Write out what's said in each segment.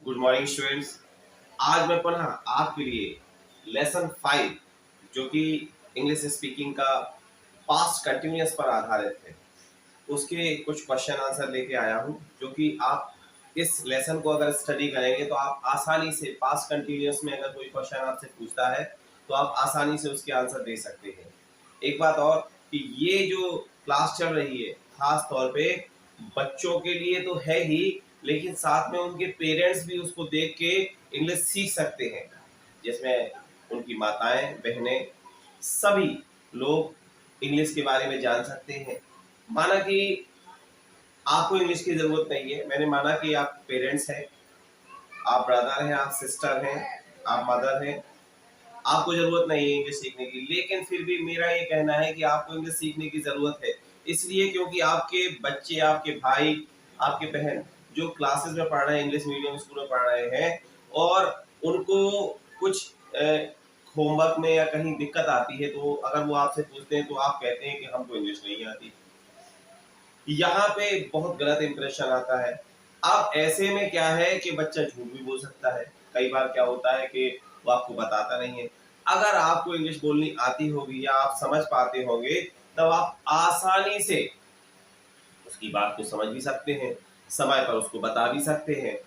Good morning students. आज मैं पुनः आपके लिए लेसन 5 जो कि इंग्लिश स्पीकिंग का पास्ट कंटिन्यूअस पर आधारित है उसके कुछ क्वेश्चन आंसर लेके आया हूँ, जो कि आप इस लेसन को अगर स्टडी करेंगे तो आप आसानी से पास्ट कंटिन्यूअस में अगर कोई क्वेश्चन आपसे पूछता है तो आप आसानी से उसके आंसर दे सकते हैं। एक बात और कि ये जो क्लास चल रही है खास तौर पे बच्चों के लिए तो है ही, लेकिन साथ में उनके पेरेंट्स भी उसको देख के इंग्लिश सीख सकते हैं, जिसमें उनकी माताएं बहनें सभी लोग इंग्लिश के बारे में जान सकते हैं। माना कि आपको इंग्लिश की जरूरत नहीं है, मैंने माना कि आप पेरेंट्स हैं, आप ब्रदर हैं, आप सिस्टर हैं, आप मदर हैं, आपको जरूरत नहीं है इंग्लिश सीखने की, लेकिन फिर भी मेरा ये कहना है कि आपको इंग्लिश सीखने की जरूरत है। इसलिए क्योंकि आपके बच्चे, आपके भाई, आपके बहन जो क्लासेस में पढ़ रहे हैं, इंग्लिश मीडियम स्कूल में पढ़ रहे हैं, और उनको कुछ होमवर्क में या कहीं दिक्कत आती है, तो अगर वो आपसे पूछते हैं तो आप कहते हैं कि हमको इंग्लिश नहीं आती। यहाँ पे बहुत गलत इंप्रेशन आता है। अब ऐसे में क्या है कि बच्चा झूठ भी बोल सकता है। कई बार क्या होता है कि वो आपको बताता नहीं है। अगर आपको इंग्लिश बोलनी आती होगी या आप समझ पाते होंगे, तब आप आसानी से उसकी बात को समझ भी सकते हैं, समय पर उसको बता भी सकते हैं,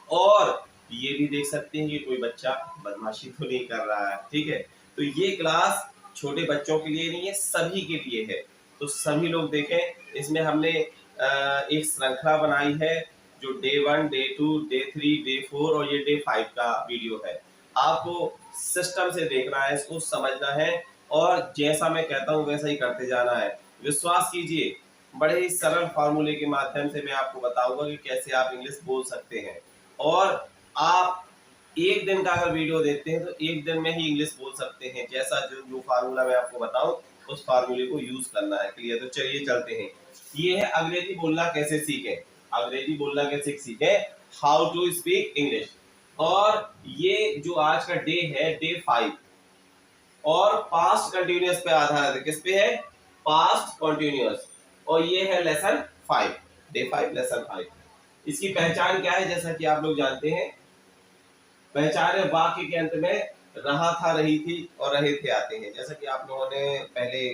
और ये भी देख सकते हैं कि कोई बच्चा बदमाशी तो नहीं कर रहा है। ठीक है, तो ये क्लास छोटे बच्चों के लिए नहीं है, सभी के लिए है। तो सभी लोग देखें। इसमें हमने एक श्रृंखला बनाई है जो डे 1, डे 2, डे 3, डे 4 और ये डे 5 का वीडियो है। आपको सिस्टम से देखना है, इसको समझना है, और जैसा मैं कहता हूँ वैसा ही करते जाना है। विश्वास कीजिए, बड़े ही सरल फार्मूले के माध्यम से मैं आपको बताऊंगा कि कैसे आप इंग्लिश बोल सकते हैं। और आप एक दिन का अगर वीडियो देखते हैं तो एक दिन में ही इंग्लिश बोल सकते हैं। जैसा जो फार्मूला मैं आपको बताऊं उस फार्मूले को यूज करना है। क्लियर? तो चलिए चलते हैं। ये है अंग्रेजी बोलना कैसे सीखें। अंग्रेजी बोलना कैसे सीखें, हाउ टू स्पीक इंग्लिश। और ये जो आज का डे है, डे 5, और पास्ट कंटिन्यूअस पे आधारित है। किस पे है? Past continuous. और ये है लेसन 5, डे 5, लेसन 5। इसकी पहचान क्या है? जैसा कि आप लोग जानते हैं, पहचान है वाक्य के अंत में रहा था, रही थी और रहे थे आते हैं। जैसा कि आप लोगों ने पहले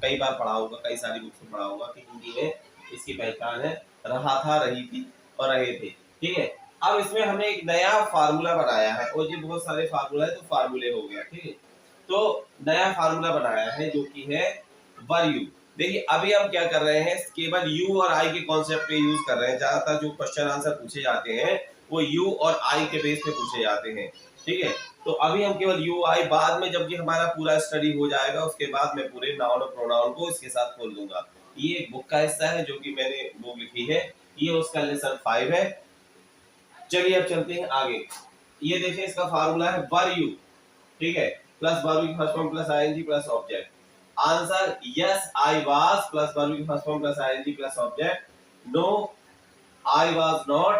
कई बार पढ़ा होगा, कई सारी बुक्स में पढ़ा होगा कि हिंदी में इसकी पहचान है रहा था, रही थी और रहे थे। ठीक है, अब इसमें हमने एक नया फार्मूला बनाया है, और ये बहुत सारे फार्मूला है तो फार्मूले हो गया। ठीक है, तो नया फार्मूला बनाया है जो कि है वर यू। देखिए अभी हम क्या कर रहे हैं, केवल यू और आई के कॉन्सेप्ट पे यूज कर रहे हैं। ज्यादातर जो क्वेश्चन आंसर पूछे जाते हैं वो यू और आई के बेस पे पूछे जाते हैं। ठीक है, तो अभी हम केवल यू आई, बाद में जब ये हमारा पूरा स्टडी हो जाएगा उसके बाद मैं पूरे नाउन और प्रोनाउन को इसके साथ खोल दूंगा। ये एक बुक का हिस्सा है जो कि मैंने बुक लिखी है, ये उसका लेसन 5 है। चलिए अब चलते हैं आगे। ये देखिए इसका फार्मूला है वर यू, ठीक है, प्लस वर्ब की first form plus ING plus object. Answer yes I was plus verb की first form plus ING plus object. No I was not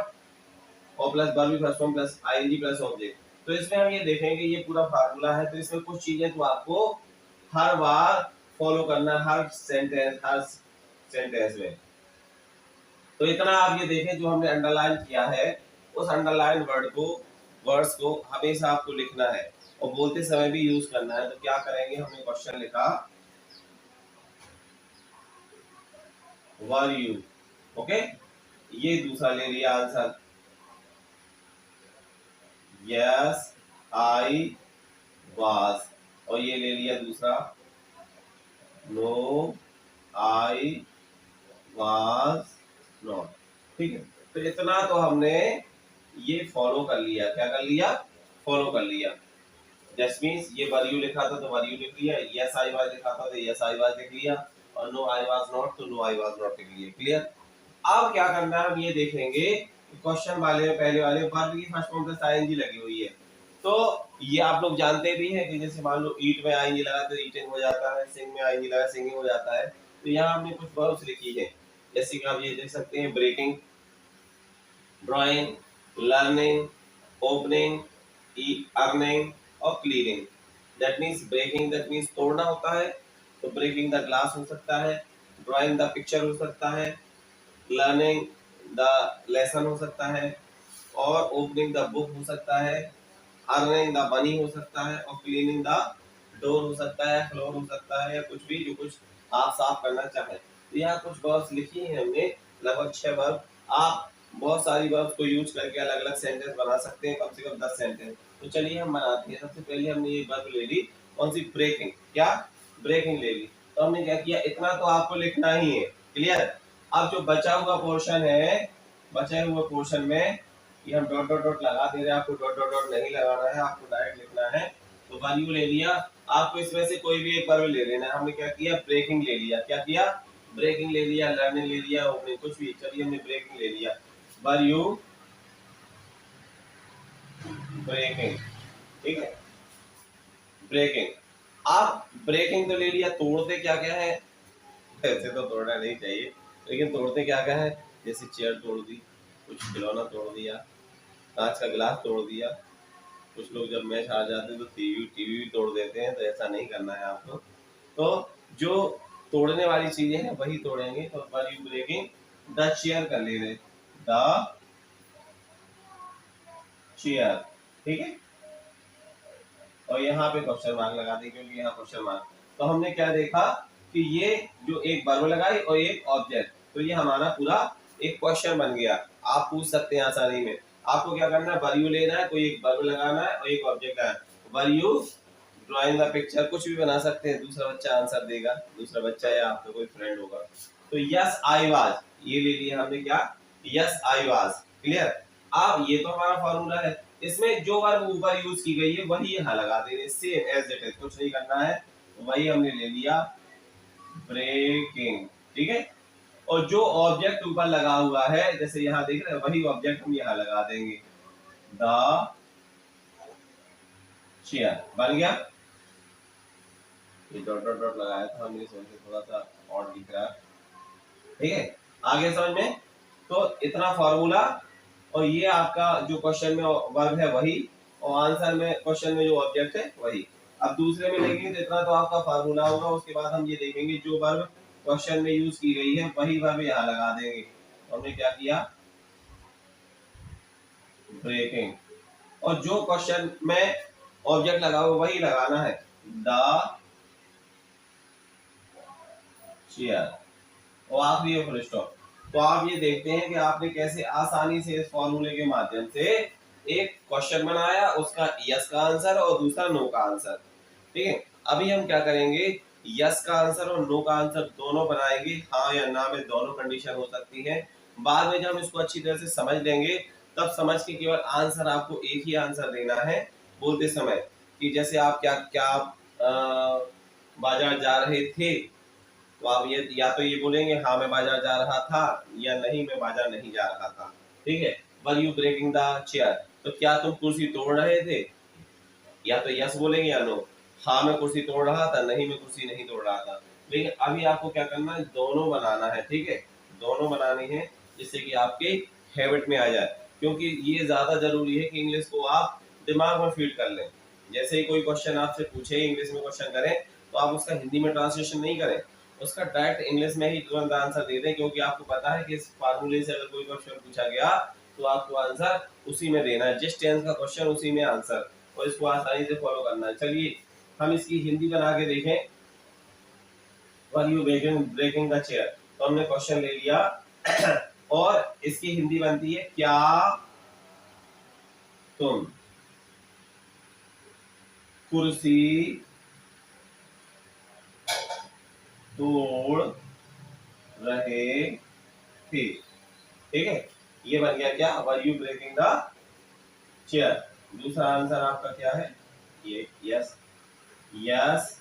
और प्लस वर्ब की first form plus ING plus object. तो इसमें हम ये देखेंगे, ये पूरा फार्मूला है, तो इसमें कुछ चीजें तो आपको हर बार फॉलो करना, हर सेंटेंस में। तो इतना आप ये देखें, जो हमने अंडरलाइन किया है उस अंडरलाइन वर्ड्स को हमेशा आपको लिखना है और बोलते समय भी यूज करना है। तो क्या करेंगे, हमने क्वेश्चन लिखा वर यू, ओके, ये दूसरा ले लिया आंसर, यस आई वाज, और ये ले लिया दूसरा, नो आई वाज नॉट। ठीक है, तो इतना तो हमने ये फॉलो कर लिया। क्या कर लिया? फॉलो कर लिया। दैट मींस ये वर यू लिखा था तो वर यू लिख लिया, यस आई वाज लिखा था तो यस आई वाज लिख लिया, और नो आई वाज नॉट तो नो आई वाज नॉट लिख लिया। क्लियर? अब क्या करना है, हम ये देखेंगे क्वेश्चन वाले में पहले वाले वर्ब की फर्स्ट फॉर्म प्लस आईएनजी लगी हुई है। तो ये आप लोग जानते भी हैं कि जैसे मान लो ईट में आईएनजी लगा तो ईटिंग हो जाता है, सिंग में आईएनजी लगा सिंगिंग हो जाता है। तो यहाँ हमने कुछ वर्ब्स लिखी है, जैसे कि आप ये देख सकते हैं, breaking, drawing, learning, opening, earning और cleaning. That means breaking, that means तोड़ना होता है, तो ब्रेकिंग द ग्लास हो सकता है, ड्राइंग द पिक्चर हो सकता है, लर्निंग द लेसन हो सकता है, और ओपनिंग द बुक हो सकता है, अर्निंग द मनी हो सकता है, और क्लीनिंग द डोर हो सकता है, फ्लोर हो सकता है, या कुछ भी जो कुछ आप साफ करना चाहें। तो यहाँ कुछ वर्ब्स लिखी हैं हमने, लगभग 6 वर्ब। आप बहुत सारी वर्ब्स को यूज करके अलग अलग सेंटेंस बना सकते हैं, कम से कम 10 सेंटेंस। तो चलिए हम बनाते हैं। सबसे पहले हमने ये वर्ब ले ली, कौन सी? ब्रेकिंग। क्या? ब्रेकिंग ले ली। तो हमने क्या किया, इतना तो आपको लिखना ही है, क्लियर। अब जो बचा हुआ पोर्शन है, बचे हुए पोर्शन में ये हम डॉट डॉट डॉट लगा दे रहे हैं। आपको डॉट डॉट डॉट नहीं लगाना है, आपको डायरेक्ट लिखना है। तो वैल्यू ले लिया, आपको इसमें से कोई भी एक वर्ब ले लेना है। हमने क्या किया, ब्रेकिंग ले लिया। क्या किया? ब्रेकिंग ले लिया, लर्निंग ले लिया, ओपनिंग, कुछ भी। चलिए हमने ब्रेकिंग ले लिया, वैल्यू ब्रेकिंग, ठीक है, ब्रेकिंग। आप ब्रेकिंग तो ले लिया, तोड़ते क्या क्या है? ऐसे तो तोड़ना नहीं चाहिए, लेकिन तोड़ते क्या क्या है? जैसे चेयर तोड़ दी, कुछ खिलौना तोड़ दिया, कांच का गिलास तोड़ दिया। कुछ लोग जब मैच हार जाते हैं तो टीवी टीवी भी तोड़ देते हैं, तो ऐसा नहीं करना है आपको। तो जो तोड़ने वाली चीजें हैं वही तोड़ेंगे। तो were you breaking the chair कर ले रहे, द चेयर, ठीक है। और यहाँ पे क्वेश्चन मार्क लगा दें, क्योंकि यहाँ क्वेश्चन मार्क। तो हमने क्या देखा कि ये जो एक वर्ब लगाई और एक ऑब्जेक्ट, तो ये हमारा पूरा एक क्वेश्चन बन गया। आप पूछ सकते हैं आसानी में। आपको क्या करना है, वर यू लेना है, कोई एक वर्ब लगाना है और एक ऑब्जेक्ट है। Were you drawing the picture, कुछ भी बना सकते हैं, दूसरा बच्चा आंसर देगा, दूसरा बच्चा या आपका कोई फ्रेंड होगा। तो यस आई वाज, ये ले लिया हमने, क्या? Yes I was, clear. अब ये तो हमारा फॉर्मूला है, इसमें जो वर्ब ऊपर यूज की गई है वही यहाँ लगा देंगे, सेम एज इट इज, कुछ नहीं करना है। वही हमने ले लिया, ब्रेकिंग, ठीक है। और जो ऑब्जेक्ट ऊपर लगा हुआ है, जैसे यहाँ देख रहे हैं, वही ऑब्जेक्ट हम यहाँ लगा देंगे, द चेयर, बन गया। ये डॉट डॉट डॉट लगाया था हमने, इस वजह से थोड़ा सा और दिख रहा है, ठीक है। आगे समझ में? तो इतना फॉर्मूला, और ये आपका जो क्वेश्चन में वर्ब है वही, और आंसर में क्वेश्चन में जो ऑब्जेक्ट है वही। अब दूसरे में देखेंगे तो इतना तो आपका फार्मूला होगा। उसके बाद हम ये देखेंगे जो वर्ब क्वेश्चन में यूज की गई है वही वर्ब यहाँ लगा देंगे। तो हमने क्या किया, ब्रेकिंग, और जो क्वेश्चन में ऑब्जेक्ट लगा हुआ वही लगाना है, द चेयर, और आखिरी है फुल स्टॉप। तो आप ये देखते हैं कि आपने कैसे आसानी से इस फॉर्मूले के माध्यम से एक क्वेश्चन बनाया, उसका यस का आंसर और दूसरा नो का आंसर, ठीक है। अभी हम क्या करेंगे, यस का आंसर और नो का आंसर दोनों बनाएंगे, हाँ या ना में दोनों कंडीशन हो सकती है। बाद में जब हम इसको अच्छी तरह से समझ लेंगे, तब समझ के केवल आंसर आपको एक ही आंसर देना है बोलते समय, कि जैसे आप क्या क्या बाजार जा रहे थे, तो आप ये या तो ये बोलेंगे हाँ मैं बाजार जा रहा था, या नहीं मैं बाजार नहीं जा रहा था, ठीक है। Were you breaking the chair, तो क्या तुम कुर्सी तोड़ रहे थे? या तो यस बोलेंगे या नो। हाँ मैं कुर्सी तोड़ रहा था, नहीं मैं कुर्सी नहीं तोड़ रहा था। लेकिन अभी आपको क्या करना है, दोनों बनाना है, ठीक है, दोनों बनानी है, जिससे कि आपके हैबिट में आ जाए। क्योंकि ये ज्यादा जरूरी है कि इंग्लिश को आप दिमाग में फीड कर लें। जैसे ही कोई क्वेश्चन आपसे पूछे, इंग्लिश में क्वेश्चन करें, तो आप उसका हिंदी में ट्रांसलेशन नहीं करें, उसका डायरेक्ट इंग्लिश में ही तुरंत आंसर दे दें। क्योंकि आपको पता है कि इस फार्मूले से अगर कोई क्वेश्चन पूछा गया, तो आपको आंसर उसी में देना है, जिस टेंस का क्वेश्चन उसी में आंसर, और इसको आसानी से फॉलो करना है। चलिए हम इसकी हिंदी बना के देखें, were you breaking breaking the chair. तो हमने क्वेश्चन ले लिया और इसकी हिंदी बनती है, क्या तुम कुर्सी तोड़ रहे थे, ठीक है। ये बन गया क्या, were you breaking the chair. दूसरा आंसर आपका क्या है, ये यस। यस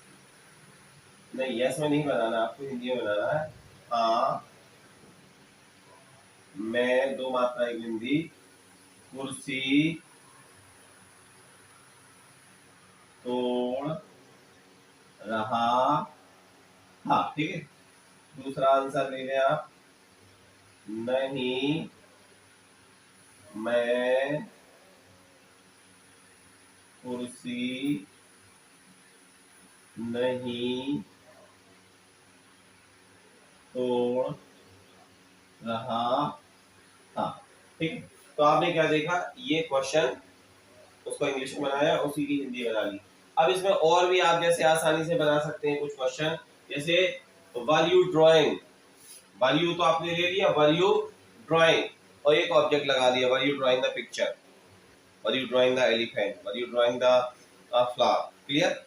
नहीं, यस में नहीं बनाना, आपको हिंदी में बनाना है, हाँ मैं, दो मात्रा एक बिंदी, कुर्सी तोड़ रहा था, ठीक है। दूसरा आंसर ले लें आप, नहीं मैं कुर्सी नहीं तोड़ रहा था, ठीक है। तो आपने क्या देखा, ये क्वेश्चन उसको इंग्लिश में बनाया, उसी की हिंदी बना ली। अब इसमें और भी आप जैसे आसानी से बना सकते हैं कुछ क्वेश्चन, जैसे वर यू ड्राइंग, वर यू तो आपने ले लिया, वर यू ड्राइंग, और एक ऑब्जेक्ट लगा दिया, were you drawing the picture, were you drawing the elephant, were you drawing the flower, clear.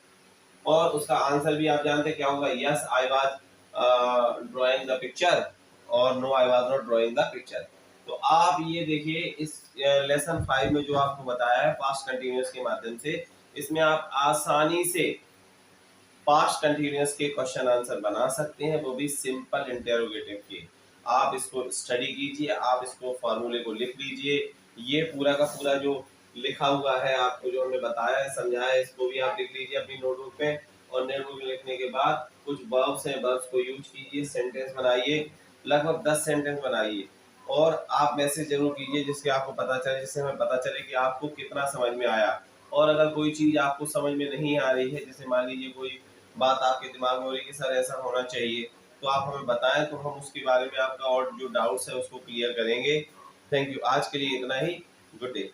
और उसका आंसर भी आप जानते क्या होगा, yes I was drawing the picture, और no I was not drawing the picture. तो आप ये देखिए इस लेसन 5 में जो आपको बताया है पास्ट कंटिन्यूअस के माध्यम से, इसमें आप आसानी से पास्ट कंटिन्यूअस के क्वेश्चन आंसर बना सकते हैं, वो भी सिंपल इंटेरोगेटिव के। आप इसको स्टडी कीजिए, आप इसको फॉर्मूले को लिख लीजिए, ये पूरा का पूरा जो लिखा हुआ है आपको जो हमने बताया है समझाया है, इसको भी आप लिख लीजिए अपनी नोटबुक पे। और नोटबुक में लिखने के बाद कुछ वर्ब्स हैं, वर्ब्स को यूज कीजिए, सेंटेंस बनाइए, लगभग 10 सेंटेंस बनाइए, और आप मैसेज जरूर कीजिए जिससे आपको पता चले, जिससे हमें पता चले कि आपको कितना समझ में आया। और अगर कोई चीज आपको समझ में नहीं आ रही है, जैसे मान लीजिए कोई बात आपके दिमाग में हो रही है कि सर ऐसा होना चाहिए, तो आप हमें बताएं, तो हम उसके बारे में आपका और जो डाउट्स है उसको क्लियर करेंगे। थैंक यू, आज के लिए इतना ही। Good day.